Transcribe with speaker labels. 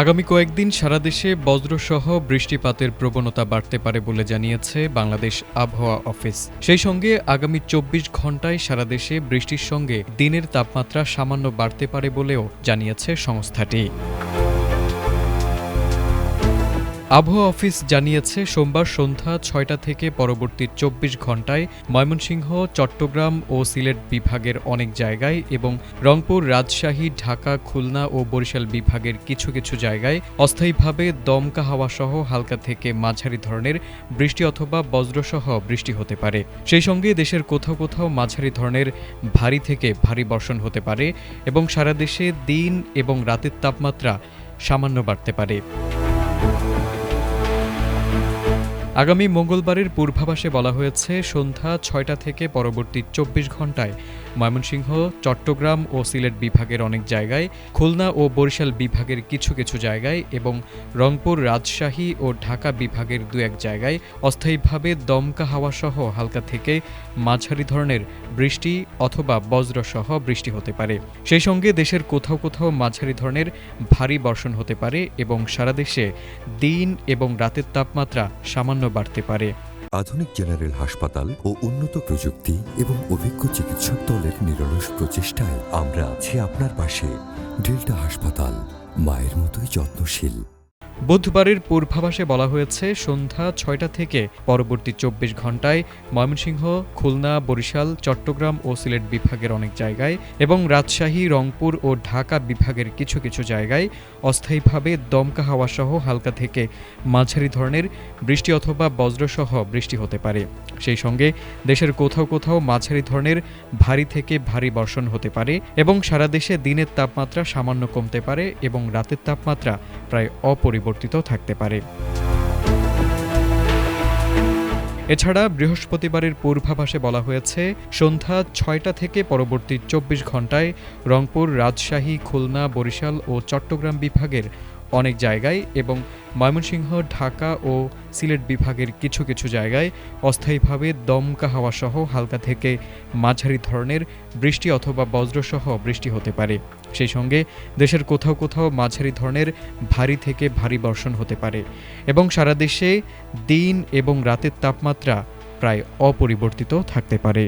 Speaker 1: আগামী কয়েকদিন সারা দেশে বজ্রসহ বৃষ্টিপাতের প্রবণতা বাড়তে পারে বলে জানিয়েছে বাংলাদেশ আবহাওয়া অফিস। সেই সঙ্গে আগামী ২৪ ঘণ্টায় সারা দেশে বৃষ্টির সঙ্গে দিনের তাপমাত্রা সামান্য বাড়তে পারে বলেও জানিয়েছে সংস্থাটি। আবহাওয়া অফিস জানিয়েছে সোমবার সন্ধ্যা ৬টা থেকে পরবর্তী ২৪ ঘণ্টায় ময়মনসিংহ, চট্টগ্রাম ও সিলেট বিভাগের অনেক জায়গায় এবং রংপুর, রাজশাহী, ঢাকা, খুলনা ও বরিশাল বিভাগের কিছু কিছু জায়গায় অস্থায়ীভাবে দমকা হাওয়াসহ হালকা থেকে মাঝারি ধরনের বৃষ্টি অথবা বজ্রসহ বৃষ্টি হতে পারে। সেই সঙ্গে দেশের কোথাও কোথাও মাঝারি ধরনের ভারী থেকে ভারী বর্ষণ হতে পারে এবং সারা দেশে দিন এবং রাতের তাপমাত্রা সামান্য বাড়তে পারে। আগামী মঙ্গলবারের পূর্বাভাসে বলা হয়েছে সন্ধ্যা ৬টা থেকে পরবর্তী ২৪ ঘণ্টায় ময়মনসিংহ, চট্টগ্রাম ও সিলেট বিভাগের অনেক জায়গায়, খুলনা ও বরিশাল বিভাগের কিছু কিছু জায়গায় এবং রংপুর, রাজশাহী ও ঢাকা বিভাগের দু-এক জায়গায় অস্থায়ীভাবে দমকা হাওয়াসহ হালকা থেকে মাঝারি ধরনের বৃষ্টি অথবা বজ্রসহ বৃষ্টি হতে পারে। সেই সঙ্গে দেশের কোথাও কোথাও মাঝারি ধরনের ভারী বর্ষণ হতে পারে এবং সারা দেশে দিন এবং রাতের তাপমাত্রা সামান্য বাড়তে পারে।
Speaker 2: আধুনিক জেনারেল হাসপাতাল ও উন্নত প্রযুক্তি এবং অভিজ্ঞ চিকিৎসক দলের নিরলস প্রচেষ্টায় আমরা আছি আপনার পাশে। ডেল্টা হাসপাতাল, মায়ের মতোই যত্নশীল।
Speaker 1: বুধবারের পূর্বাভাসে বলা হয়েছে সন্ধ্যা ৬টা থেকে পরবর্তী ২৪ ঘণ্টায় ময়মনসিংহ, খুলনা, বরিশাল, চট্টগ্রাম ও সিলেট বিভাগের অনেক জায়গায় এবং রাজশাহী, রংপুর ও ঢাকা বিভাগের কিছু কিছু জায়গায় অস্থায়ীভাবে দমকা হাওয়াসহ হালকা থেকে মাঝারি ধরনের বৃষ্টি অথবা বজ্রসহ বৃষ্টি হতে পারে। সেই সঙ্গে দেশের কোথাও কোথাও মাঝারি ধরনের ভারী থেকে ভারী বর্ষণ হতে পারে এবং সারা দেশে দিনের তাপমাত্রা সামান্য কমতে পারে এবং রাতের তাপমাত্রা প্রায় অপরিবর্তিত থাকতে পারে। এছাড়া বৃহস্পতিবারের পূর্বাভাসে বলা হয়েছে সন্ধ্যা ৬টা থেকে পরবর্তী ২৪ ঘণ্টায় রংপুর, রাজশাহী, খুলনা, বরিশাল ও চট্টগ্রাম বিভাগের অনেক জায়গায় এবং ময়মনসিংহ, ঢাকা ও সিলেট বিভাগের কিছু কিছু জায়গায় অস্থায়ীভাবে দমকা হাওয়াসহ হালকা থেকে মাঝারি ধরনের বৃষ্টি অথবা বজ্রসহ বৃষ্টি হতে পারে। সেই সঙ্গে দেশের কোথাও কোথাও মাঝারি ধরনের ভারী থেকে ভারী বর্ষণ হতে পারে এবং সারা দেশে দিন এবং রাতের তাপমাত্রা প্রায় অপরিবর্তিত থাকতে পারে।